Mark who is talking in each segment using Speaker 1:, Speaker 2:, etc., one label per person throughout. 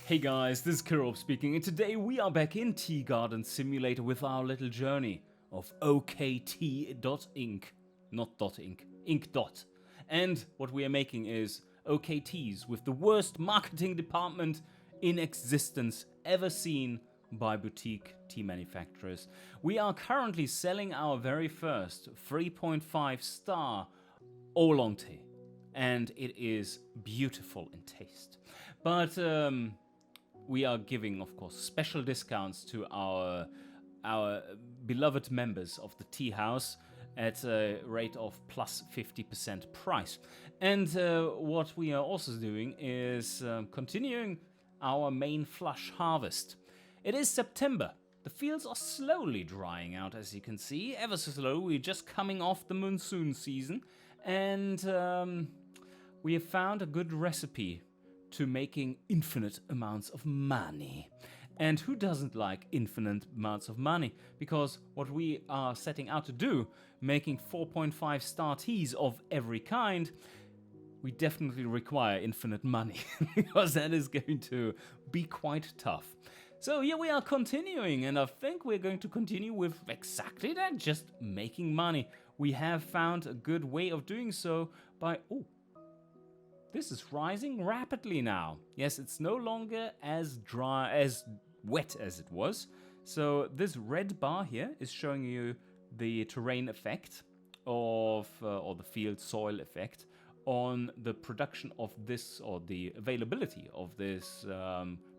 Speaker 1: Hey guys, this is Kirop speaking, and today we are back in Tea Garden Simulator with our little journey of OKT.inc. Not .inc, ink dot. And what we are making is OKTs with the worst marketing department in existence ever seen by boutique tea manufacturers. We are currently selling our very first 3.5 star oolong tea, and it is beautiful in taste. But we are giving, of course, special discounts to our beloved members of the tea house at a rate of plus 50% price. And what we are also doing is continuing our main flush harvest. It is September. The fields are slowly drying out, as you can see, ever so slow. We're just coming off the monsoon season, and we have found a good recipe to making infinite amounts of money. And who doesn't like infinite amounts of money? Because what we are setting out to do, making 4.5 star teas of every kind, we definitely require infinite money, because that is going to be quite tough. So here we are continuing, and I think we're going to continue with exactly that, just making money. We have found a good way of doing so by... Oh, this is rising rapidly now. Yes, it's no longer as dry, as wet as it was. So this red bar here is showing you the terrain effect of, or the field soil effect on the production of this, or the availability of this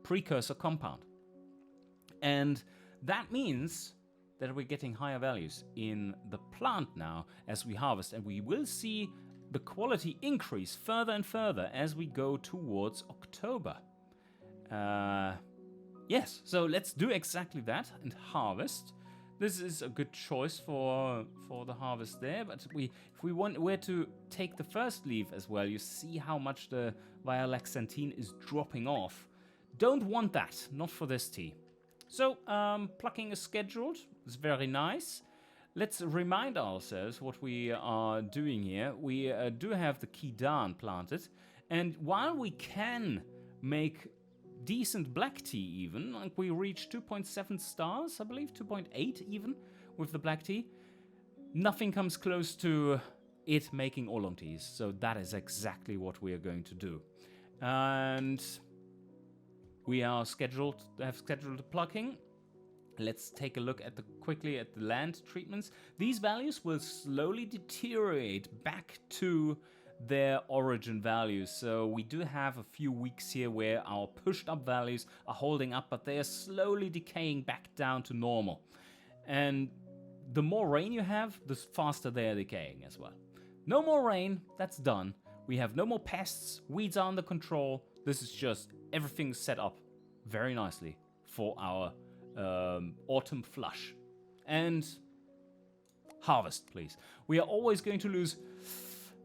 Speaker 1: precursor compound. And that means that we're getting higher values in the plant now as we harvest, and we will see the quality increase further and further as we go towards October. Yes, so let's do exactly that and harvest. This is a good choice for the harvest there, but if we were to take the first leaf as well, you see how much the violaxanthine is dropping off. Don't want that, not for this tea. So, plucking is scheduled. It's very nice. Let's remind ourselves what we are doing here. We do have the Kidan planted, and while we can make decent black tea even, like we reached 2.7 stars, I believe, 2.8 even with the black tea, nothing comes close to it making oolong teas. So that is exactly what we are going to do. And we are scheduled the plucking. Let's take a look quickly at the land treatments. These values will slowly deteriorate back to their origin values. So we do have a few weeks here where our pushed up values are holding up, but they are slowly decaying back down to normal. And the more rain you have, the faster they are decaying as well. No more rain, that's done. We have no more pests, weeds are under control. This is just everything set up very nicely for our autumn flush. And harvest, please. We are always going to lose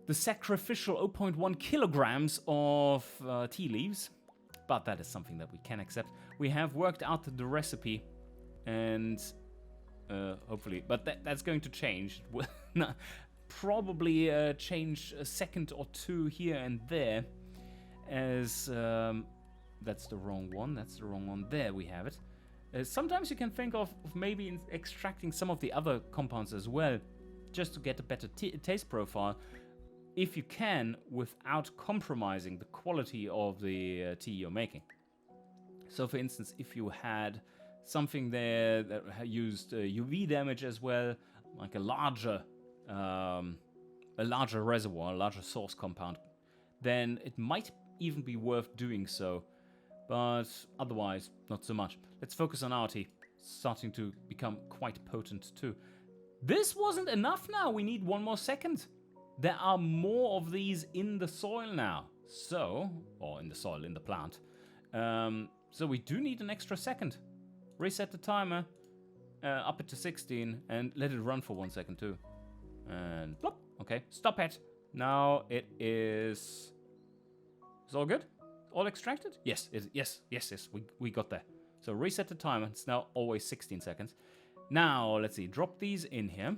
Speaker 1: the sacrificial 0.1 kilograms of tea leaves, but that is something that we can accept. We have worked out the recipe, and hopefully, but that's going to change. Probably change a second or two here and there, as that's the wrong one. That's the wrong one. There we have it. Sometimes you can think of maybe extracting some of the other compounds as well, just to get a better taste profile, if you can, without compromising the quality of the tea you're making. So for instance, if you had something there that used UV damage as well, like a larger reservoir, a larger source compound, then it might even be worth doing so. But otherwise, not so much. Let's focus on our tea. Starting to become quite potent too. This wasn't enough now. We need one more second. There are more of these in the soil now. So, or in the soil, in the plant. So we do need an extra second. Reset the timer. Up it to 16 and let it run for 1 second too. And plop. Okay, stop it. Now it is... Is all good? All extracted? Yes, yes, we got there. So reset the timer. It's now always 16 seconds. Now, let's see. Drop these in here.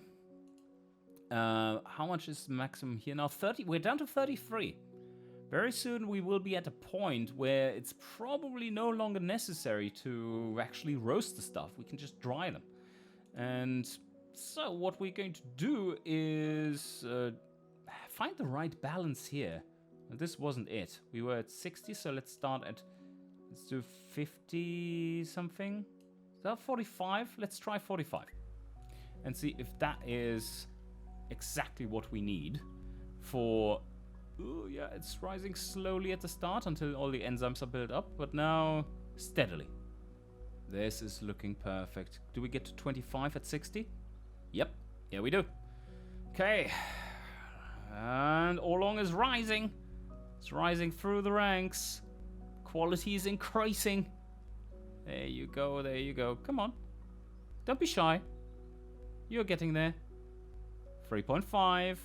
Speaker 1: How much is the maximum here now? 30. We're down to 33. very soon we will be at a point where it's probably no longer necessary to actually roast the stuff. We can just dry them. And so what we're going to do is find the right balance here. This wasn't it. We were at 60, so let's start at, let's do 50 something. Is that 45? Let's try 45. And see if that is exactly what we need for... Ooh, yeah, it's rising slowly at the start until all the enzymes are built up, but now steadily. This is looking perfect. Do we get to 25 at 60? Yep, here we do. Okay. And oolong is rising. It's rising through the ranks. Quality is increasing. There you go, there you go. Come on. Don't be shy. You're getting there. 3.5.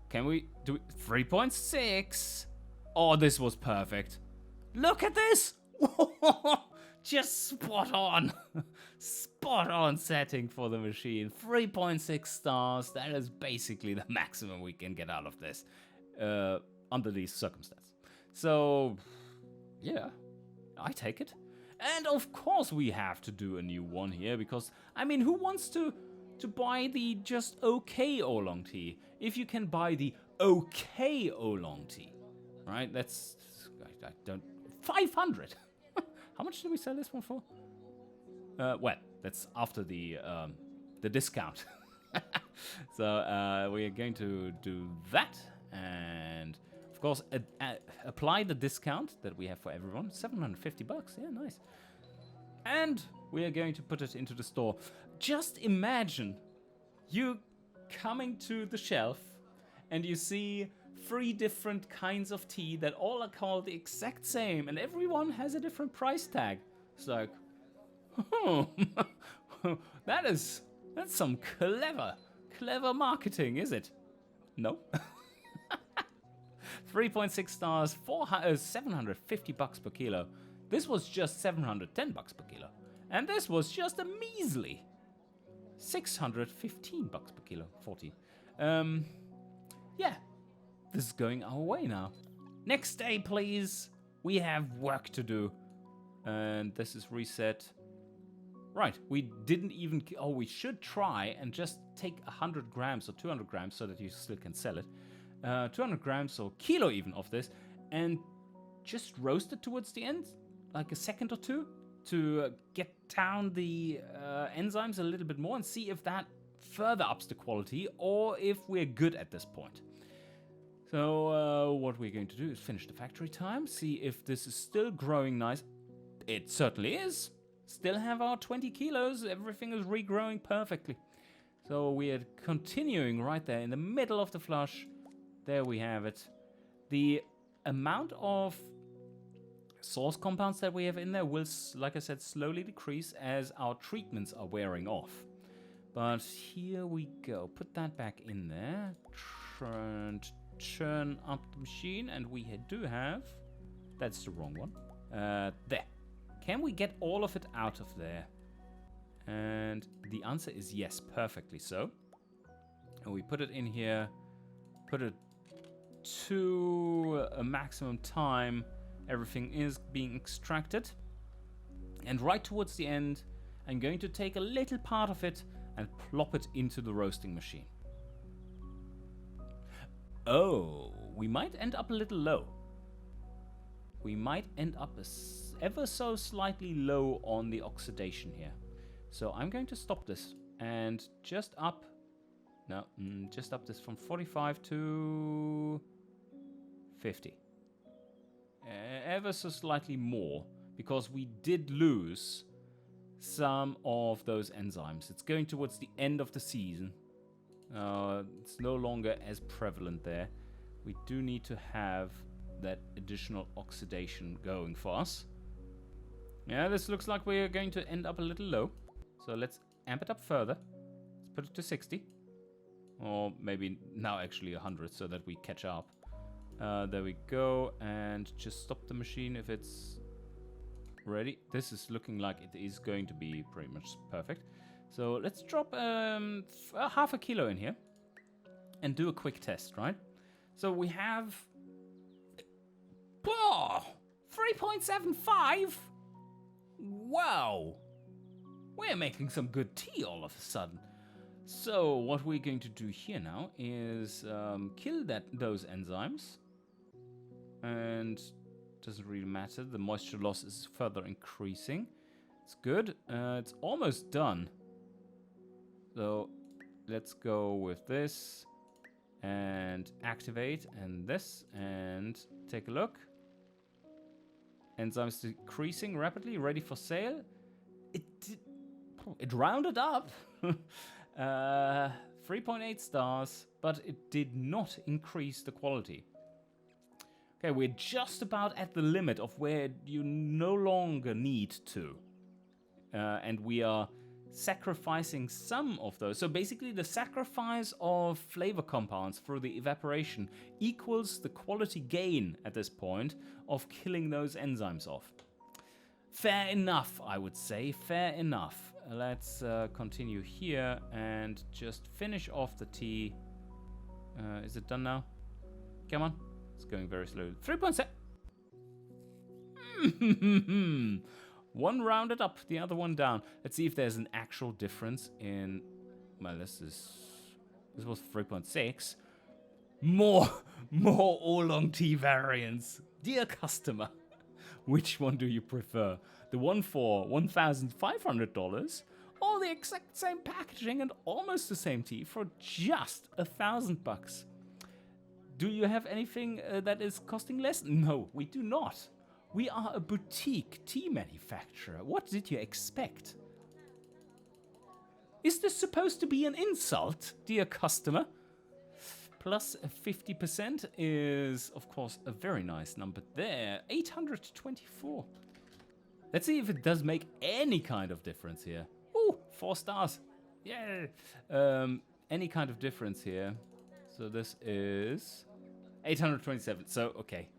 Speaker 1: Can we do 3.6? Oh, this was perfect. Look at this. Just spot on. Spot on setting for the machine. 3.6 stars. That is basically the maximum we can get out of this under these circumstances. So, yeah, I take it. And of course we have to do a new one here because, I mean, who wants to buy the just okay oolong tea if you can buy the okay oolong tea, right? That's, I don't, 500. How much did we sell this one for? Well, that's after the discount. So we are going to do that, and of course apply the discount that we have for everyone. 750 bucks. Yeah, nice. And we are going to put it into the store. Just imagine you coming to the shelf and you see 3 different kinds of tea that all are called the exact same, and everyone has a different price tag. It's like, oh, that's some clever marketing, is it? No. 3.6 stars, 750 bucks per kilo. This was just 710 bucks per kilo. And this was just a measly 615 bucks per kilo, 40. Yeah, this is going our way now. Next day, please. We have work to do. And this is reset. Right, we didn't even... Oh, we should try and just take 100 grams or 200 grams so that you still can sell it. 200 grams or kilo even of this. And just roast it towards the end. Like a second or two. To get down the enzymes a little bit more and see if that further ups the quality or if we're good at this point. So what we're going to do is finish the factory time, see if this is still growing nice. It certainly is. Still have our 20 kilos, everything is regrowing perfectly. So we are continuing right there in the middle of the flush. There we have it. The amount of source compounds that we have in there will, like I said, slowly decrease as our treatments are wearing off. But here we go. Put that back in there. Churn up the machine, and we do have... That's the wrong one. There. Can we get all of it out of there? And the answer is yes, perfectly so. And we put it in here. Put it to a maximum time. Everything is being extracted. And right towards the end, I'm going to take a little part of it and plop it into the roasting machine. Oh, we might end up a little low. We might end up ever so slightly low on the oxidation here. So I'm going to stop this and just up this from 45 to 50. Ever so slightly more, because we did lose some of those enzymes. It's going towards the end of the season. It's no longer as prevalent there. We do need to have that additional oxidation going for us. Yeah, this looks like we're going to end up a little low. So let's amp it up further. Let's put it to 60. Or maybe now actually 100 so that we catch up. There we go, and just stop the machine if it's ready. This is looking like it is going to be pretty much perfect. So let's drop half a kilo in here and do a quick test, right? So we have 3.75? Wow. We're making some good tea all of a sudden. So what we're going to do here now is kill those enzymes. And doesn't really matter. The moisture loss is further increasing. It's good. It's almost done. So let's go with this and activate and this and take a look. Enzymes decreasing rapidly, ready for sale. It rounded up. 3.8 stars, but it did not increase the quality. Okay, we're just about at the limit of where you no longer need to. And we are sacrificing some of those. So basically the sacrifice of flavor compounds through the evaporation equals the quality gain at this point of killing those enzymes off. Fair enough, I would say. Fair enough. Let's continue here and just finish off the tea. Is it done now? Come on. It's going very slowly. 3.7. One rounded up, the other one down. Let's see if there's an actual difference in... Well, this was 3.6. More oolong tea variants. Dear customer, which one do you prefer? The one for $1,500 or the exact same packaging and almost the same tea for just $1,000? Do you have anything that is costing less? No, we do not. We are a boutique tea manufacturer. What did you expect? Is this supposed to be an insult, dear customer? Plus 50% is, of course, a very nice number there. 824. Let's see if it does make any kind of difference here. Ooh, 4 stars. Yeah. Any kind of difference here. So this is 827. So, okay.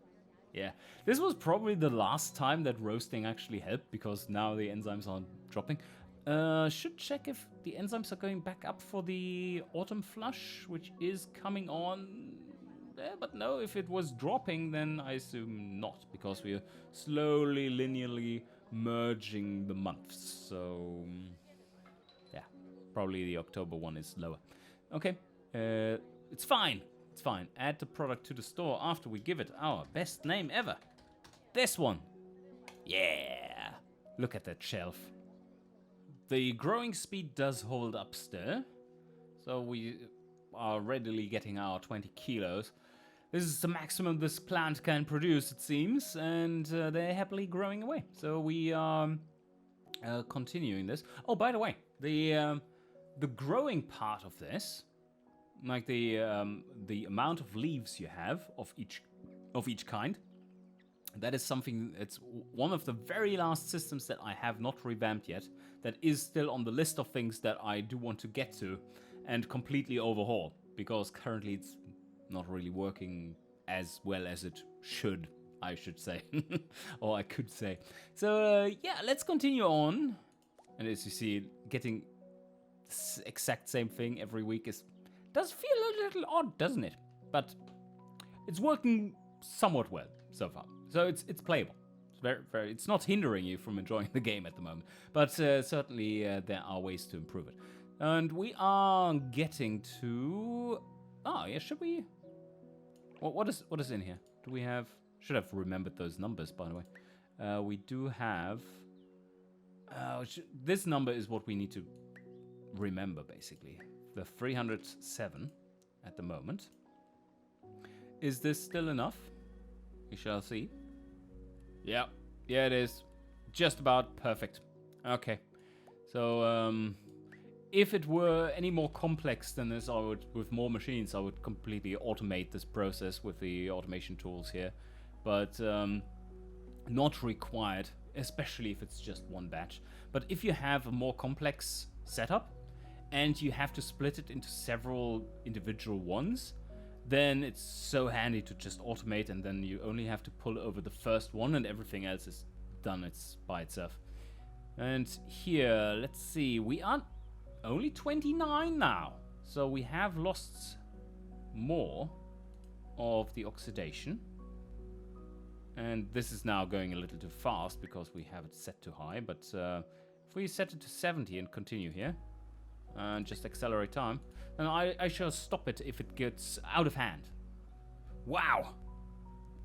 Speaker 1: Yeah. This was probably the last time that roasting actually helped, because now the enzymes are dropping. Should check if the enzymes are going back up for the autumn flush, which is coming on. But no, if it was dropping, then I assume not, because we are slowly, linearly merging the months. So, yeah, probably the October one is lower. Okay, it's fine. It's fine. Add the product to the store after we give it our best name ever. This one. Yeah. Look at that shelf. The growing speed does hold up still. So we are readily getting our 20 kilos. This is the maximum this plant can produce, it seems. And they're happily growing away. So we are continuing this. Oh, by the way, the growing part of this, like the amount of leaves you have of each kind, that is something. It's one of the very last systems that I have not revamped yet. That is still on the list of things that I do want to get to and completely overhaul, because currently it's not really working as well as it should, I should say, or I could say. So yeah, let's continue on. And as you see, getting the exact same thing every week does feel a little odd, doesn't it? But it's working somewhat well so far. So it's playable. It's very. It's not hindering you from enjoying the game at the moment. But certainly there are ways to improve it. And we are getting to... Oh, yeah, should we... What is in here? Do we have... Should have remembered those numbers, by the way. We do have... this number is what we need to remember, basically. The 307 at the moment. Is this still enough? We shall see. Yeah, it is. Just about perfect. Okay. So, if it were any more complex than this, with more machines, I would completely automate this process with the automation tools here. But, not required, especially if it's just one batch. But if you have a more complex setup, and you have to split it into several individual ones, then it's so handy to just automate, and then you only have to pull over the first one and everything else is done by itself. And here, let's see, we are only 29 now. So we have lost more of the oxidation. And this is now going a little too fast because we have it set too high. But if we set it to 70 and continue here, and just accelerate time, and I shall stop it if it gets out of hand. Wow!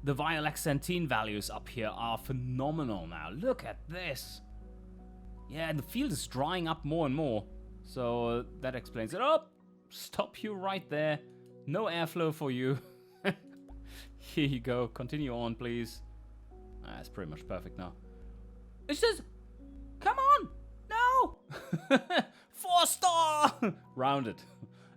Speaker 1: The violaxanthine values up here are phenomenal now. Look at this! Yeah, and the field is drying up more and more. So that explains it. Oh! Stop you right there. No airflow for you. Here you go. Continue on, please. That's pretty much perfect now. It's just... Come on! No! 4-star! Rounded.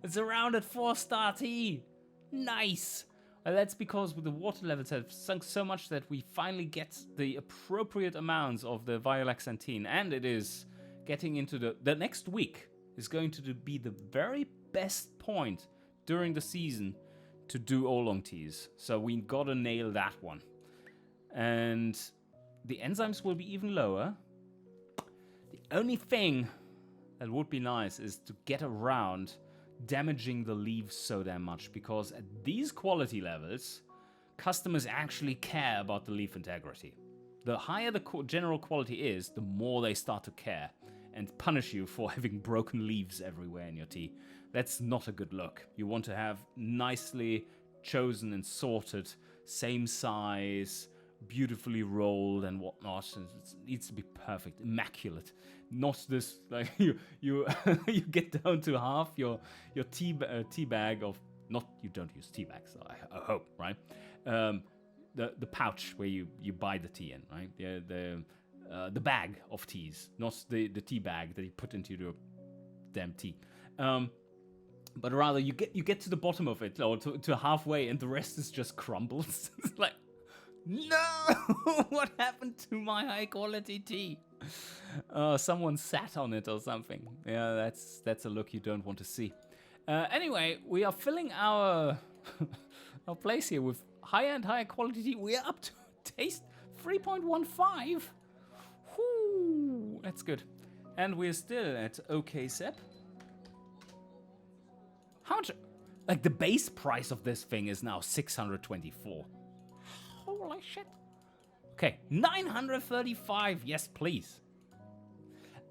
Speaker 1: It's a rounded 4-star tea. Nice. Well, that's because the water levels have sunk so much that we finally get the appropriate amounts of the violaxanthine. And it is getting into the next week is going to be the very best point during the season to do oolong teas. So we gotta nail that one. And the enzymes will be even lower. The only thing that would be nice is to get around damaging the leaves so damn much, because at these quality levels, customers actually care about the leaf integrity. The higher the general quality is, the more they start to care and punish you for having broken leaves everywhere in your tea. That's not a good look. You want to have nicely chosen and sorted, same size, beautifully rolled and whatnot. It needs to be perfect, immaculate. Not this like you you get down to half your tea bag of, not, you don't use tea bags, I hope, right? The pouch where you buy the tea in, right? The bag of teas, not the tea bag that you put into your damn tea. But rather you get to the bottom of it, or to halfway, and the rest is just crumbles. It's like, no! What happened to my high quality tea? Someone sat on it or something. Yeah, that's a look you don't want to see. Anyway, we are filling our our place here with higher quality tea. We are up to taste 3.15. Whoo, that's good. And we're still at OK Sep. How much? Like, the base price of this thing is now 624. Holy shit. Okay, 935. Yes, please.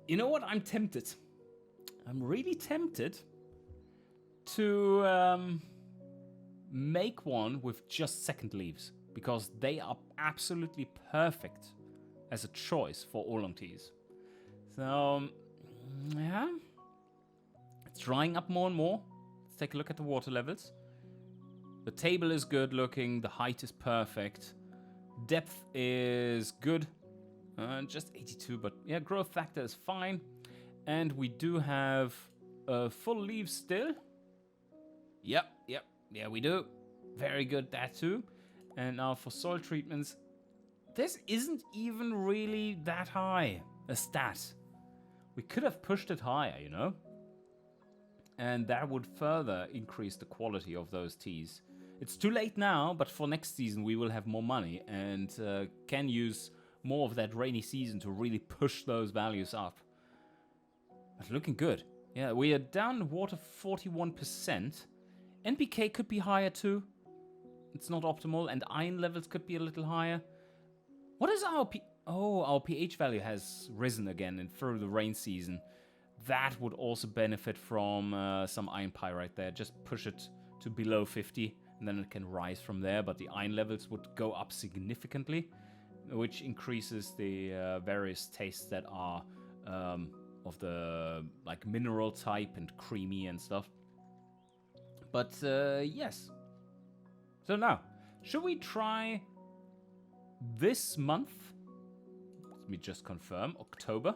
Speaker 1: You know what? I'm tempted. I'm really tempted to make one with just second leaves, because they are absolutely perfect as a choice for oolong teas. So, yeah. It's drying up more and more. Let's take a look at the water levels. The table is good looking. The height is perfect. Depth is good. Just 82, but yeah, growth factor is fine. And we do have full leaves still. Yep, yeah, we do. Very good, that too. And now for soil treatments, this isn't even really that high a stat. We could have pushed it higher, you know? And that would further increase the quality of those teas. It's too late now, but for next season we will have more money and can use more of that rainy season to really push those values up. But looking good. Yeah, we are down water 41%. NPK could be higher too. It's not optimal, and iron levels could be a little higher. What is our our pH value has risen again and through the rain season. That would also benefit from some iron pyrite there. Just push it to below 50, and then it can rise from there. But the iron levels would go up significantly, which increases the various tastes that are of the like mineral type and creamy and stuff. But yes. So now, should we try this month? Let me just confirm. October.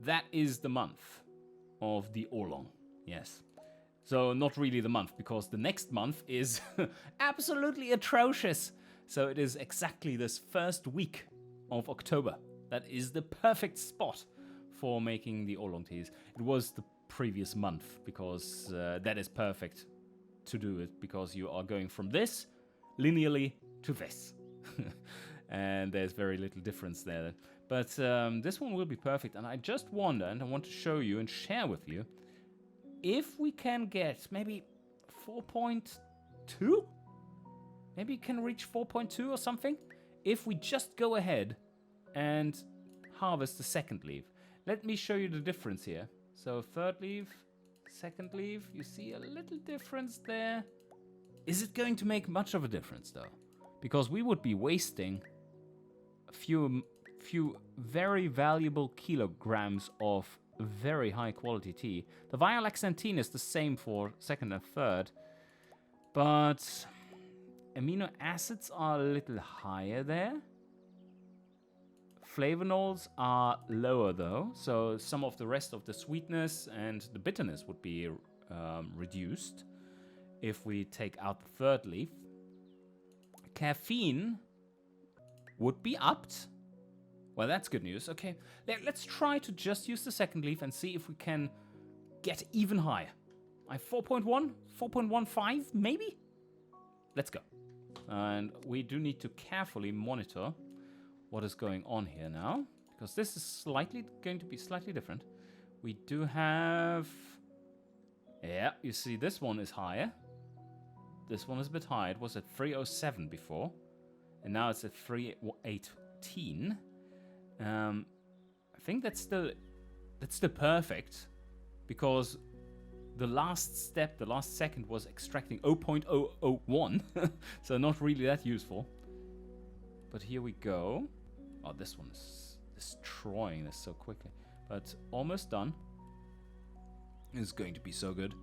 Speaker 1: That is the month of the oolong. Yes. So not really the month, because the next month is absolutely atrocious. So it is exactly this first week of October. That is the perfect spot for making the oolong teas. It was the previous month, because that is perfect to do it, because you are going from this linearly to this. And there's very little difference there. But this one will be perfect, and I just wonder, and I want to show you and share with you, if we can get maybe 4.2? Maybe you can reach 4.2 or something? if we just go ahead and harvest the second leaf. Let me show you the difference here. So third leaf, second leaf, you see a little difference there. Is it going to make much of a difference though? Because we would be wasting a few very valuable kilograms of very high quality tea. The violaxanthine is the same for second and third, but amino acids are a little higher there. Flavonols are lower though, so some of the rest of the sweetness and the bitterness would be reduced if we take out the third leaf. Caffeine would be upped. Well, that's good news. Okay, let's try to just use the second leaf and see if we can get even higher. I 4.1, 4.15 maybe? Let's go. And we do need to carefully monitor what is going on here now, because this is going to be slightly different. We do have... Yeah, you see this one is higher. This one is a bit higher. It was at 307 before, and now it's at 318. I think that's still perfect, because the last step, the last second, was extracting 0.001, so not really that useful. But here we go. Oh, this one is destroying this so quickly, but almost done. It's going to be so good.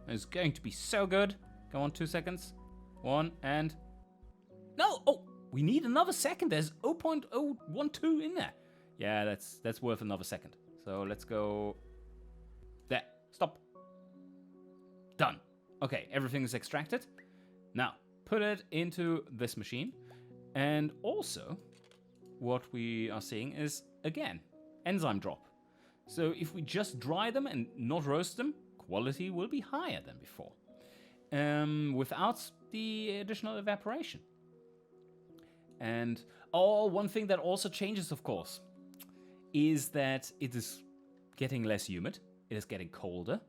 Speaker 1: It's going to be so good. Come on, 2 seconds. 1 and... No! Oh! We need another second. There's 0.012 in there. Yeah, that's worth another second. So let's go... There. Stop. Done. Okay, everything is extracted. Now, put it into this machine. And also, what we are seeing is, again, enzyme drop. So if we just dry them and not roast them, quality will be higher than before. Without the additional evaporation. And one thing that also changes, of course, is that it is getting less humid. It is getting colder.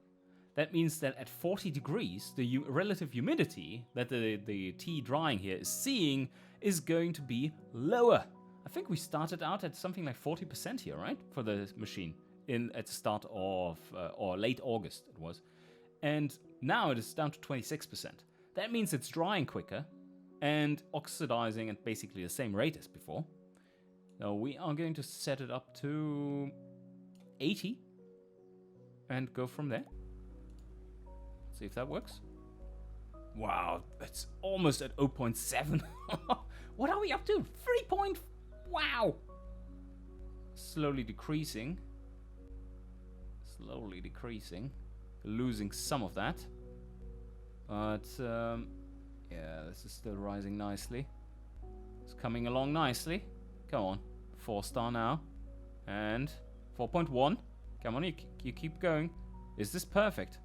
Speaker 1: That means that at 40 degrees, the relative humidity that the tea drying here is seeing is going to be lower. I think we started out at something like 40% here, right? For the machine at the start of, or late August it was. And now it is down to 26%. That means it's drying quicker and oxidizing at basically the same rate as before. So we are going to set it up to 80 and go from there. See if that works. Wow, it's almost at 0.7. What are we up to? 3 Wow! Slowly decreasing. Slowly decreasing. Losing some of that. But, yeah, this is still rising nicely. It's coming along nicely. Come on. 4-star now. And 4.1. Come on, you keep going. Is this perfect?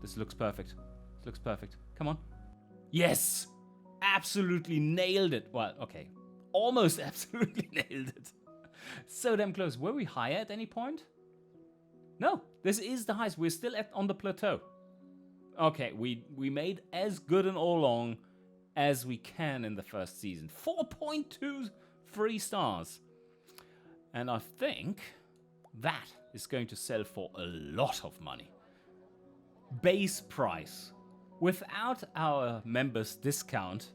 Speaker 1: This looks perfect. This looks perfect. Come on. Yes! Absolutely nailed it. Well, okay. Almost absolutely nailed it. So damn close. Were we higher at any point? No, this is the highest. We're still on the plateau. Okay, we made as good an oolong as we can in the first season. 4.23 stars. And I think that is going to sell for a lot of money. Base price, without our members discount,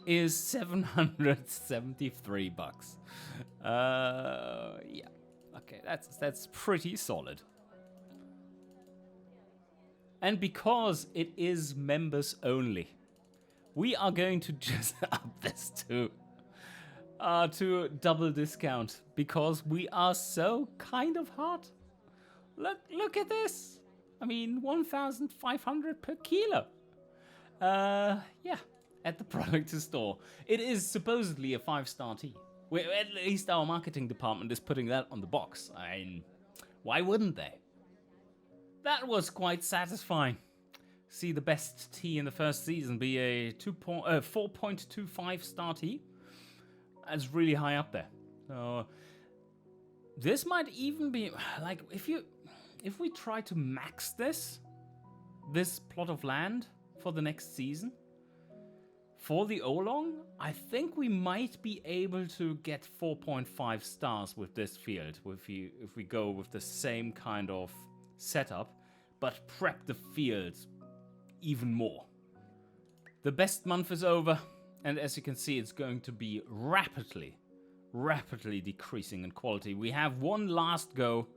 Speaker 1: is 773 bucks. Yeah. Okay, that's pretty solid. And because it is members only, we are going to just up this to double discount, because we are so kind of hot. Look at this. I mean, 1,500 per kilo. Yeah, at the product store. It is supposedly a 5-star tea. At least our marketing department is putting that on the box. I mean, why wouldn't they? That was quite satisfying. See the best tea in the first season be a 4.25 star tea. That's really high up there. So this might even be like, if we try to max this plot of land for the next season, For the oolong, I think we might be able to get 4.5 stars with this field if we go with the same kind of setup, but prep the field even more. The best month is over, and as you can see, it's going to be rapidly decreasing in quality. We have one last go.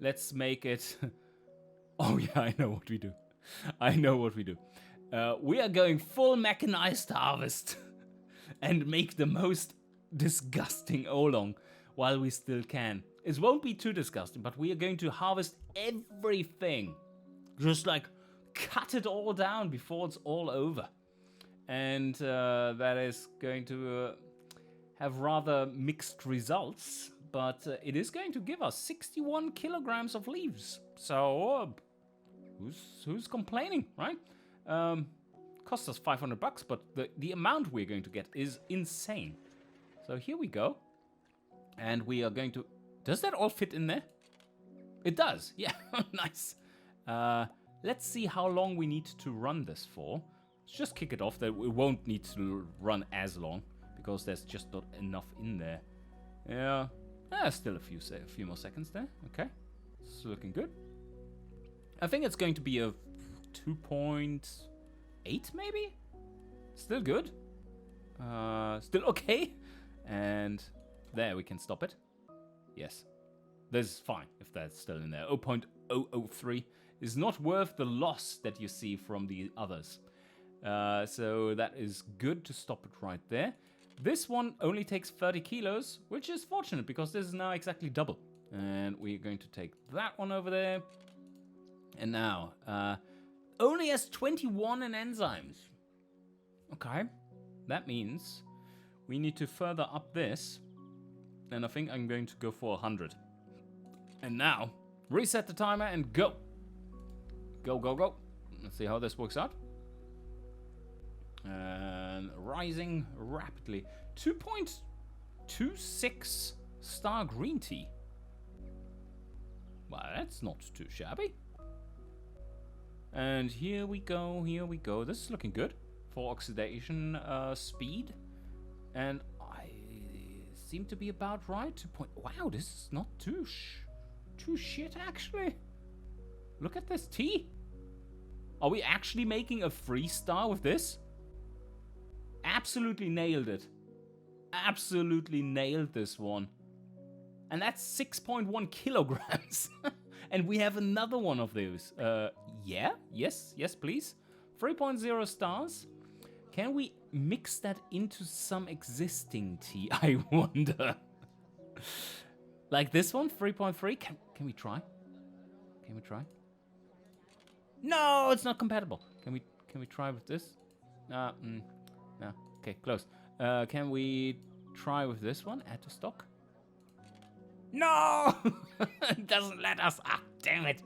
Speaker 1: Let's make it... Oh yeah, I know what we do. I know what we do. We are going full mechanized harvest and make the most disgusting oolong while we still can. It won't be too disgusting, but we are going to harvest everything. Just like cut it all down before it's all over. And that is going to have rather mixed results, but it is going to give us 61 kilograms of leaves. So who's complaining, right? Cost us $500, but the amount we're going to get is insane. So here we go. And we are going to... Does that all fit in there? It does. Yeah, nice. Let's see how long we need to run this for. Let's just kick it off. That we won't need to run as long because there's just not enough in there. Yeah, still a few more seconds there. Okay, it's looking good. I think it's going to be a 2.8 maybe. Still good. Still okay. And there we can stop it. Yes, this is fine if that's still in there. 0.003 is not worth the loss that you see from the others. So that is good to stop it right there. This one only takes 30 kilos, which is fortunate because this is now exactly double. And we're going to take that one over there. And now, only has 21 in enzymes. Okay, that means we need to further up this. And I think I'm going to go for 100. And now, reset the timer and go. Go, go, go. Let's see how this works out. And rising rapidly. 2.26 star green tea. Well, that's not too shabby. And here we go, here we go. This is looking good for oxidation speed. And I seem to be about right. Wow, this is not too shit, actually. Look at this tea. Are we actually making a 3-star with this? Absolutely nailed it. Absolutely nailed this one. And that's 6.1 kilograms. And we have another one of those. Yeah, yes, please. 3.0 stars. Can we mix that into some existing tea? I wonder. Like this one, 3.3. Can we try? Can we try? No, it's not compatible. Can we try with this? No. Okay, close. Can we try with this one? Add to stock. No! It doesn't let us. Ah, damn it.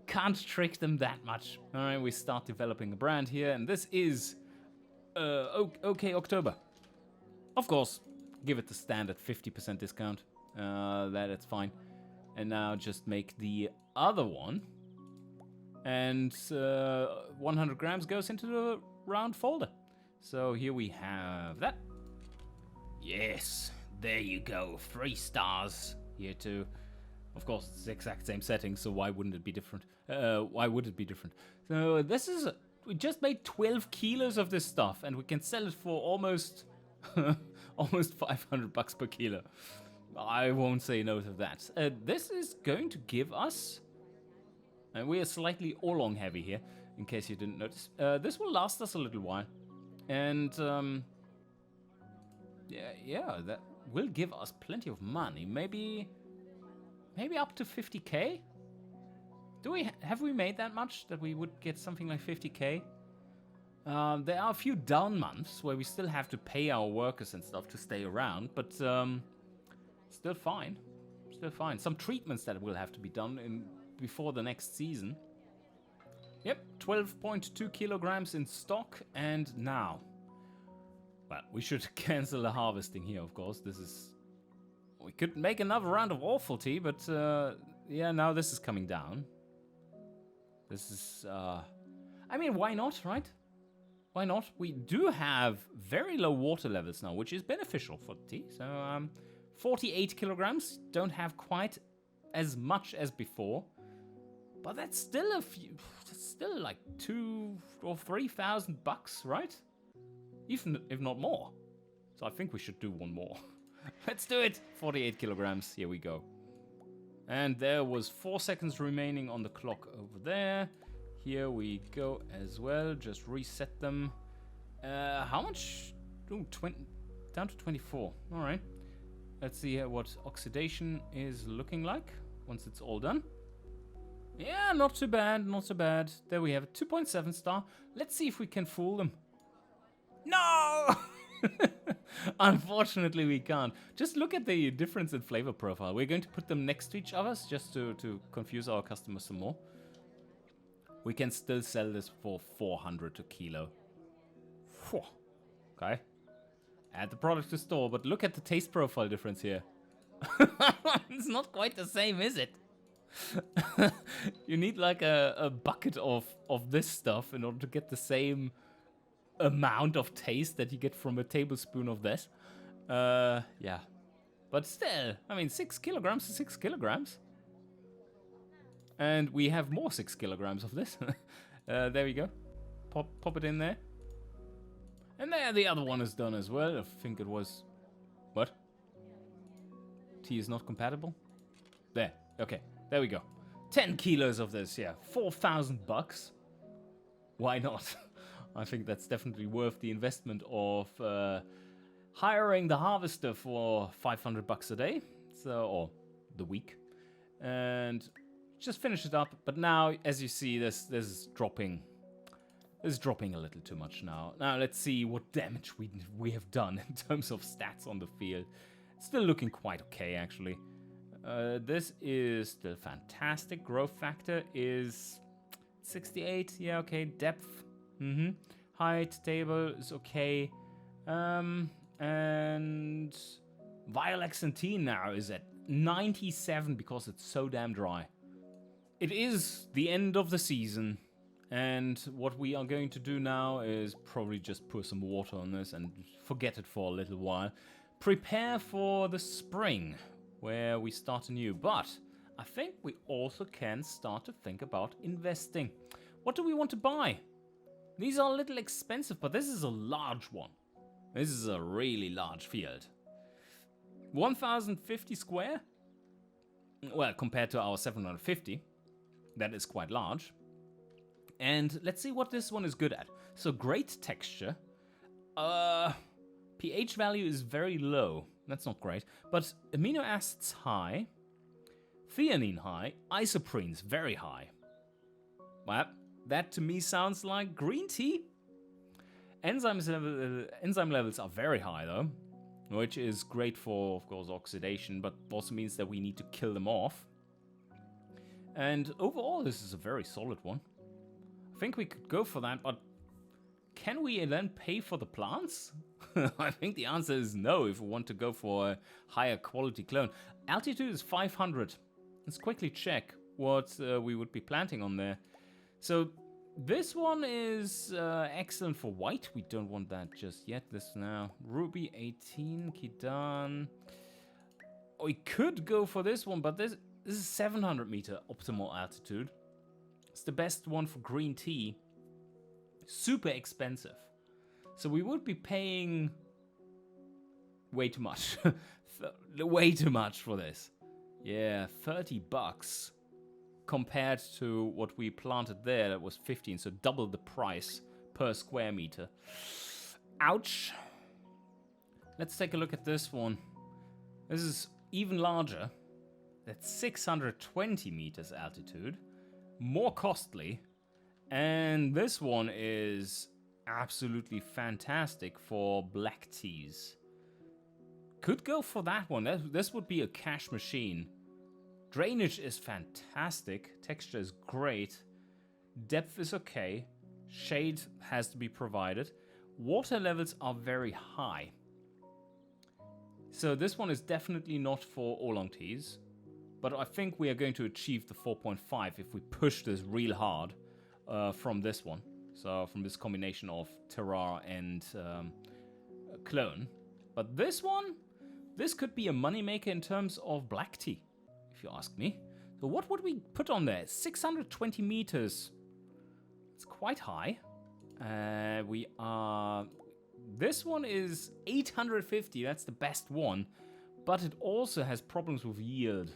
Speaker 1: Can't trick them that much. All right, we start developing a brand here, and this is OK October. Of course, give it the standard 50% discount. That's fine. And now just make the other one. And 100 grams goes into the round folder. So here we have that. Yes, there you go. 3 stars here too. Of course, it's the exact same setting, so why wouldn't it be different? Why would it be different? So this is... We just made 12 kilos of this stuff, and we can sell it for almost... almost $500 per kilo. I won't say no to that. This is going to give us... And we are slightly oolong heavy here, in case you didn't notice. This will last us a little while. And, yeah, that will give us plenty of money. Maybe up to 50k? Have we made that much that we would get something like 50k? There are a few down months where we still have to pay our workers and stuff to stay around, but still fine. Still fine. Some treatments that will have to be done before the next season. Yep, 12.2 kilograms in stock, and now... Well, we should cancel the harvesting here, of course. This is... We could make another round of awful tea, but yeah, now this is coming down. This is... I mean, why not, right? Why not? We do have very low water levels now, which is beneficial for the tea. So 48 kilograms, don't have quite as much as before. But that's still that's still like 2,000 or 3,000 bucks, right? Even if not more. So I think we should do one more. Let's do it. 48 kilograms. Here we go. And there was 4 seconds remaining on the clock over there. Here we go as well. Just reset them. How much? Ooh, down to 24. All right. Let's see what oxidation is looking like once it's all done. Yeah, not too bad, not too bad. There we have a 2.7 star. Let's see if we can fool them. No! Unfortunately, we can't. Just look at the difference in flavor profile. We're going to put them next to each other just to confuse our customers some more. We can still sell this for 400 a kilo. Whew. Okay. Add the product to store, but look at the taste profile difference here. It's not quite the same, is it? You need like a bucket of this stuff in order to get the same amount of taste that you get from a tablespoon of this. Yeah. But still, I mean, 6 kilograms is 6 kilograms. And we have more 6 kilograms of this. There we go. Pop it in there. And there, the other one is done as well. I think it was... What? Tea is not compatible? There. Okay. There we go. 10 kilos of this, yeah. 4,000 bucks. Why not? I think that's definitely worth the investment of hiring the harvester for 500 bucks a day. So, or the week. And just finish it up. But now, as you see, this is dropping. This is dropping a little too much now. Now, let's see what damage we have done in terms of stats on the field. Still looking quite okay, actually. This is still fantastic. Growth factor is 68. Yeah, okay. Depth. Height table is okay. And Violexantine now is at 97 because it's so damn dry. It is the end of the season. And what we are going to do now is probably just pour some water on this and forget it for a little while. Prepare for the spring, where we start anew. But I think we also can start to think about investing. What do we want to buy? These are a little expensive, but this is a large one. This is a really large field. 1,050 square? Well, compared to our 750, that is quite large. And let's see what this one is good at. So great texture. pH value is very low. That's not great. But amino acids high. Theanine high. Isoprenes very high. Well, that to me sounds like green tea. Enzyme levels are very high though. Which is great for, of course, oxidation. But also means that we need to kill them off. And overall, this is a very solid one. I think we could go for that, but can we then pay for the plants? I think the answer is no if we want to go for a higher quality clone. Altitude is 500. Let's quickly check what we would be planting on there. So this one is excellent for white. We don't want that just yet. This now. Ruby 18, Kidan. We could go for this one, but this is 700 meter optimal altitude. It's the best one for green tea. Super expensive. So we would be paying way too much. Way too much for this. Yeah, 30 bucks compared to what we planted there. That was 15, so double the price per square meter. Ouch. Let's take a look at this one. This is even larger. That's 620 meters altitude. More costly. And this one is absolutely fantastic for black teas. Could go for that one. This would be a cash machine. Drainage is fantastic. Texture is great. Depth is okay. Shade has to be provided. Water levels are very high. So this one is definitely not for oolong teas. But I think we are going to achieve the 4.5 if we push this real hard from this one. So from this combination of terroir and clone. But this one, this could be a moneymaker in terms of black tea, if you ask me. So what would we put on there? 620 meters. It's quite high. This one is 850, that's the best one. But it also has problems with yield.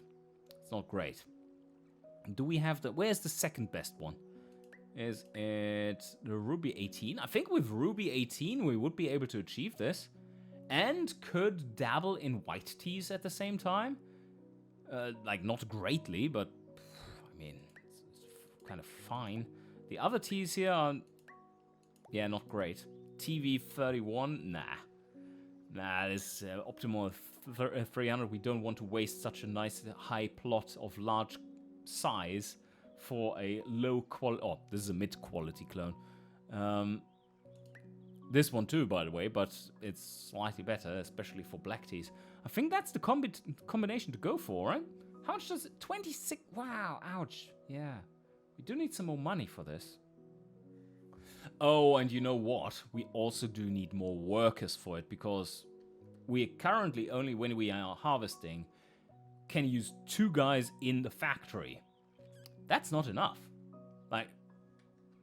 Speaker 1: It's not great. Do we have where's the second best one? Is it the Ruby 18? I think with Ruby 18 we would be able to achieve this. And could dabble in white teas at the same time. Like, not greatly, but I mean, it's kind of fine. The other teas here are, yeah, not great. TV31, nah, this optimal 300. We don't want to waste such a nice high plot of large size for a low quality. Oh, this is a mid-quality clone. This one too, by the way, but it's slightly better, especially for black teas. I think that's the combination to go for, right? How much does it? 26. Wow, ouch. Yeah, we do need some more money for this. Oh, and you know what? We also do need more workers for it, because we currently only, when we are harvesting, can use 2 guys in the factory. That's not enough. Like,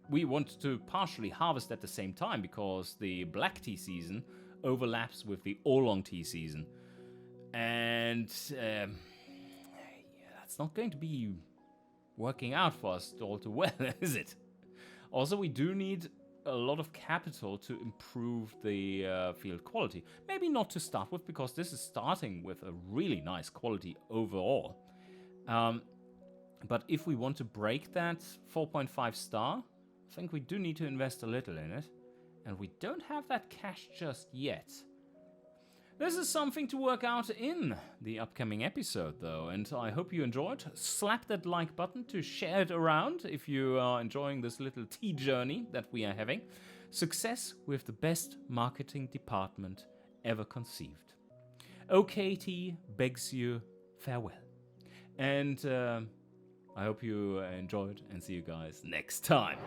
Speaker 1: we want to partially harvest at the same time because the black tea season overlaps with the oolong tea season. And yeah, that's not going to be working out for us all too well, is it? Also, we do need a lot of capital to improve the field quality. Maybe not to start with, because this is starting with a really nice quality overall. But if we want to break that 4.5 star, I think we do need to invest a little in it. And we don't have that cash just yet. This is something to work out in the upcoming episode, though, and I hope you enjoyed. Slap that like button to share it around if you are enjoying this little tea journey that we are having. Success with the best marketing department ever conceived. OKT begs you farewell. And I hope you enjoyed, and see you guys next time.